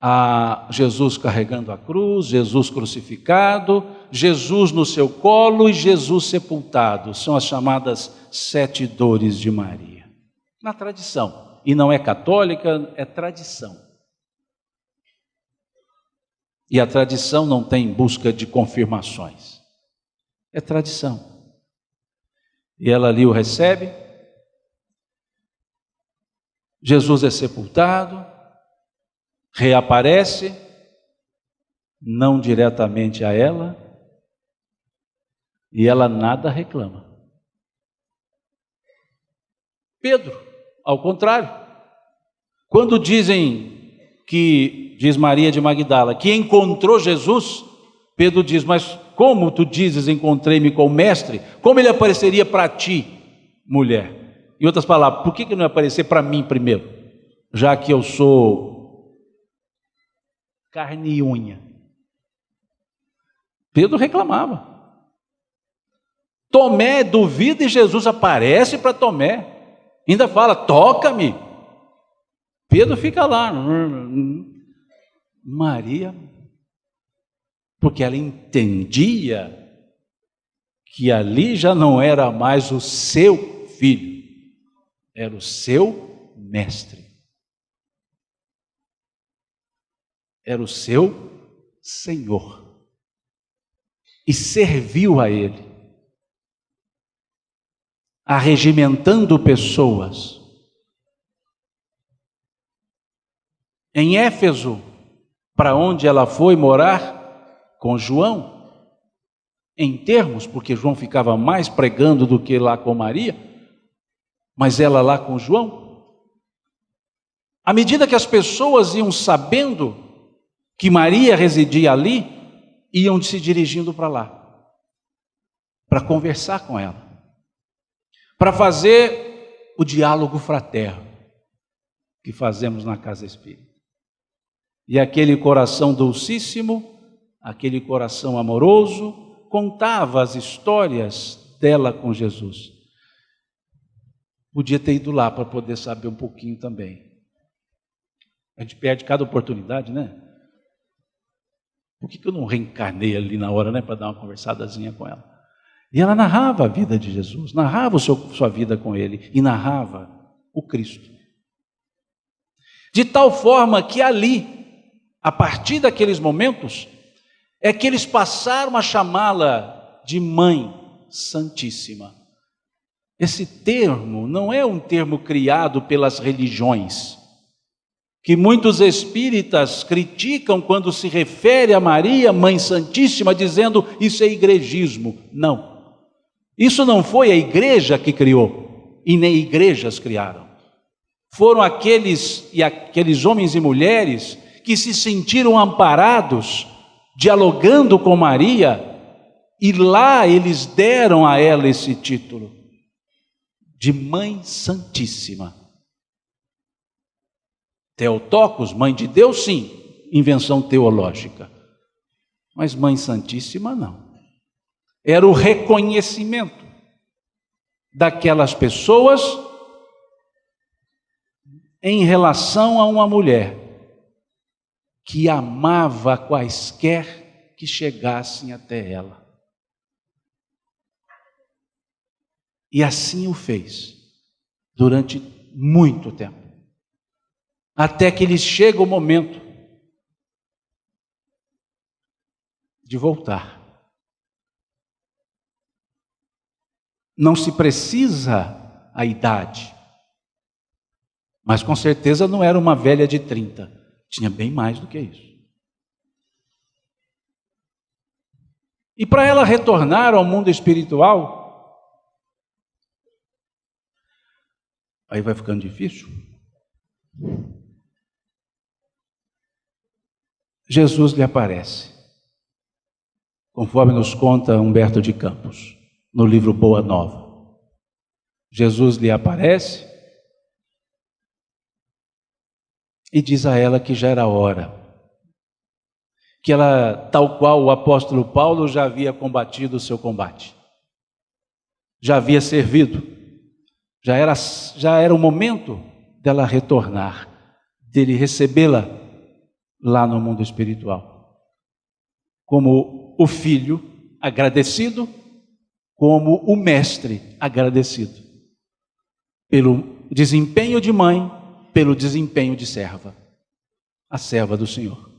a Jesus carregando a cruz, Jesus crucificado, Jesus no seu colo e Jesus sepultado. São as chamadas 7 dores de Maria. Na tradição, e não é católica, é tradição. E a tradição não tem busca de confirmações, é tradição. E ela ali o recebe, Jesus é sepultado, reaparece, não diretamente a ela, e ela nada reclama. Pedro, ao contrário, quando diz Maria de Magdala, que encontrou Jesus, Pedro diz: mas como tu dizes, encontrei-me com o mestre? Como ele apareceria para ti, mulher? Em outras palavras, por que não aparecer para mim primeiro? Já que eu sou carne e unha. Pedro reclamava. Tomé duvida e Jesus aparece para Tomé. Ainda fala: toca-me. Pedro fica lá. Maria, porque ela entendia que ali já não era mais o seu filho, era o seu mestre, era o seu Senhor, e serviu a ele, arregimentando pessoas. Em Éfeso, para onde ela foi morar com João, em termos, porque João ficava mais pregando do que lá com Maria, mas ela lá com João. À medida que as pessoas iam sabendo que Maria residia ali, iam se dirigindo para lá, para conversar com ela, para fazer o diálogo fraterno que fazemos na casa espírita. E aquele coração dulcíssimo, aquele coração amoroso, contava as histórias dela com Jesus. Podia ter ido lá para poder saber um pouquinho também. A gente perde cada oportunidade, né? Por que eu não reencarnei ali na hora, né? Para dar uma conversadazinha com ela. E ela narrava a vida de Jesus, narrava sua vida com ele e narrava o Cristo. De tal forma que ali, a partir daqueles momentos, é que eles passaram a chamá-la de Mãe Santíssima. Esse termo não é um termo criado pelas religiões, que muitos espíritas criticam quando se refere a Maria, Mãe Santíssima, dizendo isso é igrejismo. Não, isso não foi a igreja que criou, e nem igrejas criaram. Foram aqueles homens e mulheres que se sentiram amparados, dialogando com Maria, e lá eles deram a ela esse título de Mãe Santíssima. Theotokos, Mãe de Deus, sim, invenção teológica, mas Mãe Santíssima não. Era o reconhecimento daquelas pessoas em relação a uma mulher que amava quaisquer que chegassem até ela. E assim o fez, durante muito tempo. Até que lhes chega o momento de voltar. Não se precisa a idade, mas com certeza não era uma velha de 30, tinha bem mais do que isso. E para ela retornar ao mundo espiritual, aí vai ficando difícil. Jesus lhe aparece, conforme nos conta Humberto de Campos, no livro Boa Nova. Jesus lhe aparece e diz a ela que já era hora, que ela, tal qual o apóstolo Paulo, já havia combatido o seu combate, já havia servido, já era o momento dela retornar, dele recebê-la lá no mundo espiritual, como o filho agradecido, como o mestre agradecido, pelo desempenho de mãe, pelo desempenho de serva, a serva do Senhor.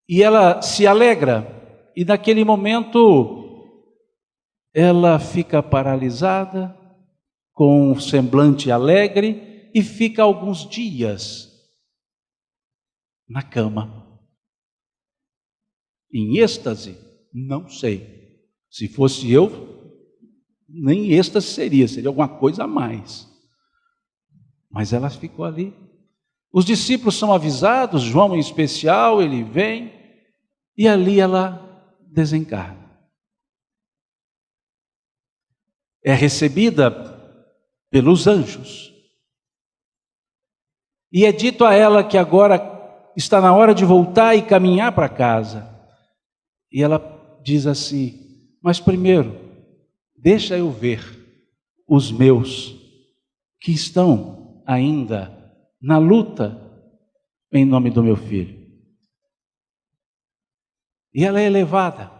E ela se alegra, e naquele momento ela fica paralisada, com um semblante alegre, e fica alguns dias na cama, em êxtase. Não sei, se fosse eu, nem êxtase seria alguma coisa a mais, mas ela ficou ali. Os discípulos são avisados, João em especial, ele vem, e ali ela desencarna. É recebida pelos anjos, e é dito a ela que agora está na hora de voltar e caminhar para casa. E ela diz assim: mas primeiro, deixa eu ver os meus que estão ainda na luta em nome do meu filho. E ela é levada,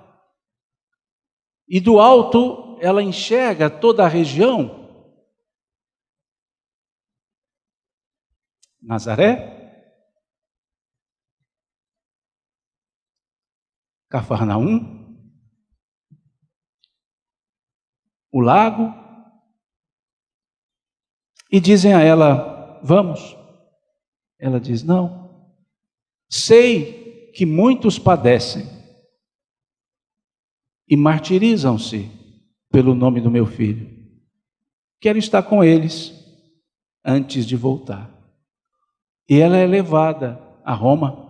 e do alto ela enxerga toda a região, Nazaré, Cafarnaum, o lago, e dizem a ela: vamos. Ela diz: não, sei que muitos padecem e martirizam-se pelo nome do meu filho. Quero estar com eles antes de voltar. E ela é levada a Roma.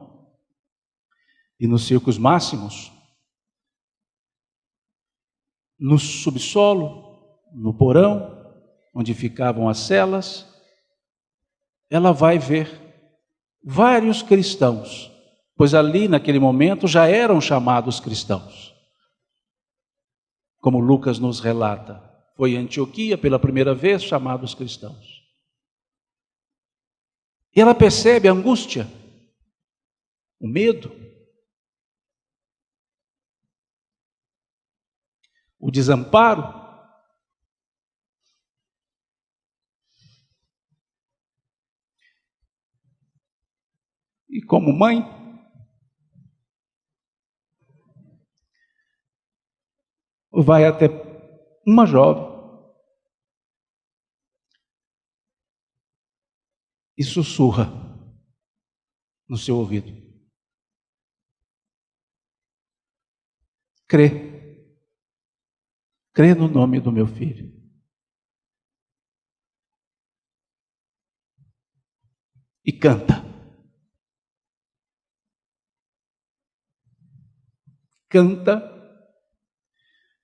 e nos circos máximos, no subsolo, no porão, onde ficavam as celas, ela vai ver vários cristãos, pois ali naquele momento já eram chamados cristãos. Como Lucas nos relata, foi em Antioquia pela primeira vez chamados cristãos. E ela percebe a angústia, o medo, o desamparo. E como mãe, vai até uma jovem e sussurra no seu ouvido: crê no nome do meu filho. E canta. Canta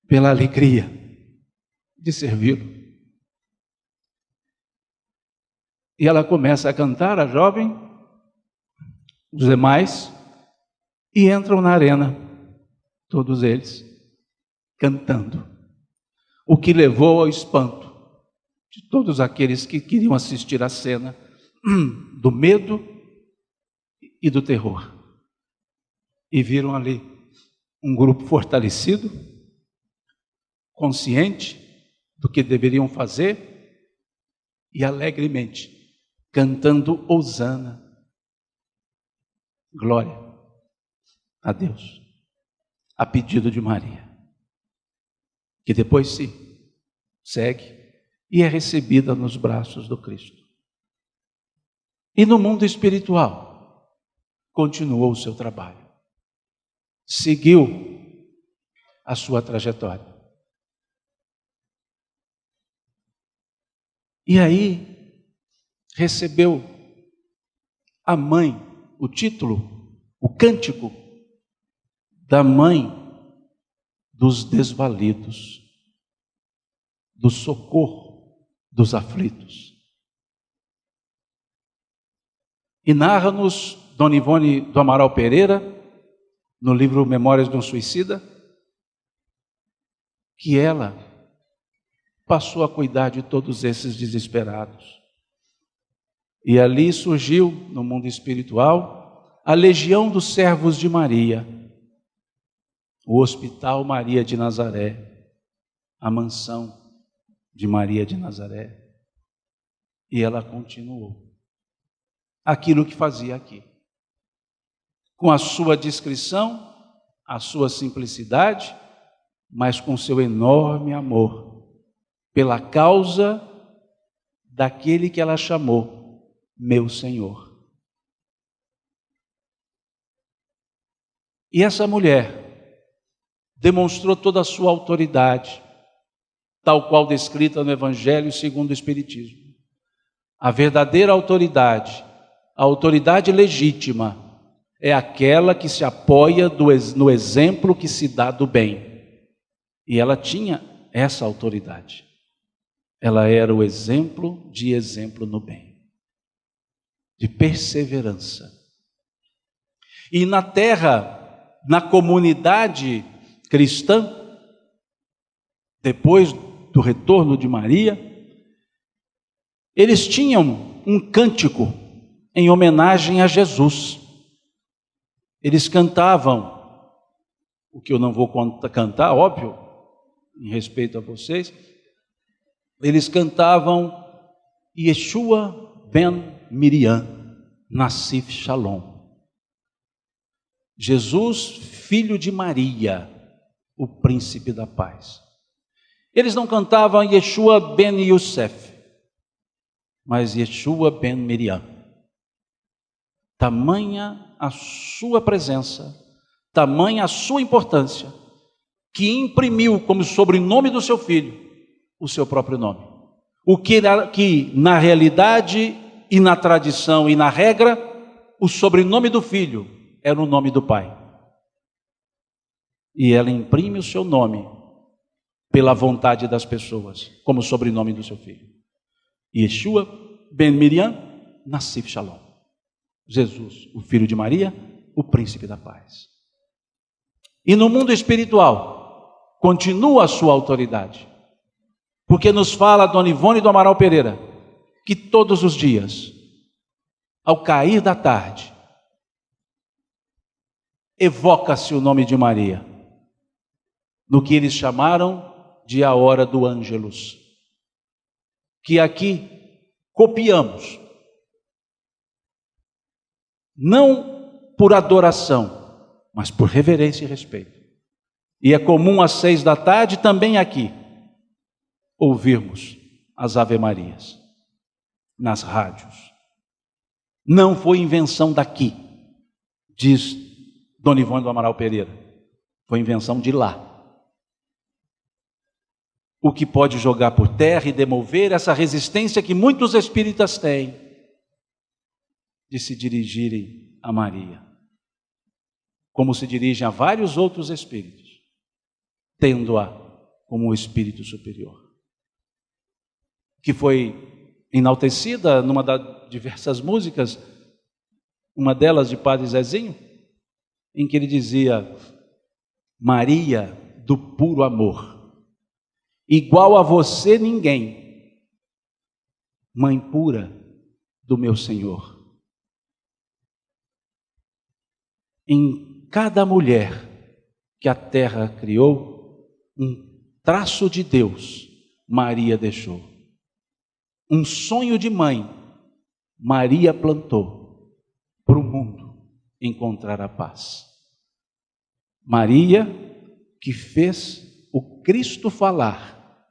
pela alegria de servi-lo. E ela começa a cantar, a jovem, os demais, e entram na arena, todos eles, cantando. O que levou ao espanto de todos aqueles que queriam assistir à cena do medo e do terror. E viram ali um grupo fortalecido, consciente do que deveriam fazer e alegremente cantando hosana, glória a Deus, a pedido de Maria, que depois se segue e é recebida nos braços do Cristo. E no mundo espiritual, continuou o seu trabalho, seguiu a sua trajetória. E aí, recebeu a mãe, o título, o cântico da mãe dos desvalidos, do socorro dos aflitos. E narra-nos Dona Ivone do Amaral Pereira, no livro Memórias de um Suicida, que ela passou a cuidar de todos esses desesperados. E ali surgiu, no mundo espiritual, a Legião dos Servos de Maria, o Hospital Maria de Nazaré, a mansão de Maria de Nazaré. E ela continuou aquilo que fazia aqui, com a sua discrição, a sua simplicidade, mas com seu enorme amor pela causa daquele que ela chamou meu Senhor. E essa mulher demonstrou toda a sua autoridade, tal qual descrita no Evangelho segundo o Espiritismo. A verdadeira autoridade, a autoridade legítima, é aquela que se apoia no exemplo que se dá do bem. E ela tinha essa autoridade. Ela era o exemplo no bem, de perseverança. E na terra, na comunidade cristã, depois do retorno de Maria, eles tinham um cântico em homenagem a Jesus. Eles cantavam, o que eu não vou cantar, óbvio, em respeito a vocês, eles cantavam Yeshua ben Miriam, Nassif Shalom. Jesus, filho de Maria, o príncipe da paz. Eles não cantavam Yeshua ben Yosef, mas Yeshua ben Miriam. Tamanha a sua presença, tamanha a sua importância, que imprimiu como sobrenome do seu filho o seu próprio nome. O que na realidade e na tradição e na regra, o sobrenome do filho era o nome do pai. e ela imprime o seu nome pela vontade das pessoas, como sobrenome do seu filho. Yeshua ben Miriam Nassif Shalom. Jesus, o filho de Maria, o príncipe da paz. E no mundo espiritual, continua a sua autoridade, porque nos fala Dona Ivone do Amaral Pereira, que todos os dias, ao cair da tarde, evoca-se o nome de Maria, no que eles chamaram de a hora do Ângelus, que aqui copiamos, não por adoração, mas por reverência e respeito. E é comum às 6 da tarde, também aqui, ouvirmos as Ave-Marias nas rádios. Não foi invenção daqui, diz Dona Ivone do Amaral Pereira, foi invenção de lá. O que pode jogar por terra e demover essa resistência que muitos espíritas têm de se dirigirem a Maria, como se dirigem a vários outros espíritos, tendo-a como o espírito superior, que foi enaltecida numa das diversas músicas, uma delas de Padre Zezinho, em que ele dizia: Maria do puro amor, igual a você ninguém, mãe pura do meu Senhor. Em cada mulher que a terra criou, um traço de Deus Maria deixou. Um sonho de mãe Maria plantou para o mundo encontrar a paz. Maria que fez o Cristo falar,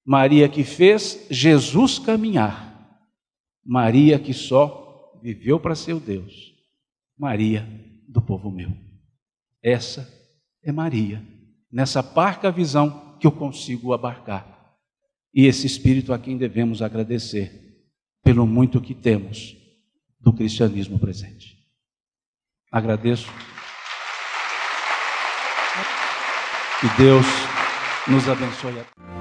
Maria que fez Jesus caminhar, Maria que só viveu para ser o Deus, Maria do povo meu. Essa é Maria, nessa parca visão que eu consigo abarcar. E esse Espírito a quem devemos agradecer pelo muito que temos do cristianismo presente. Agradeço. Que Deus nos abençoe.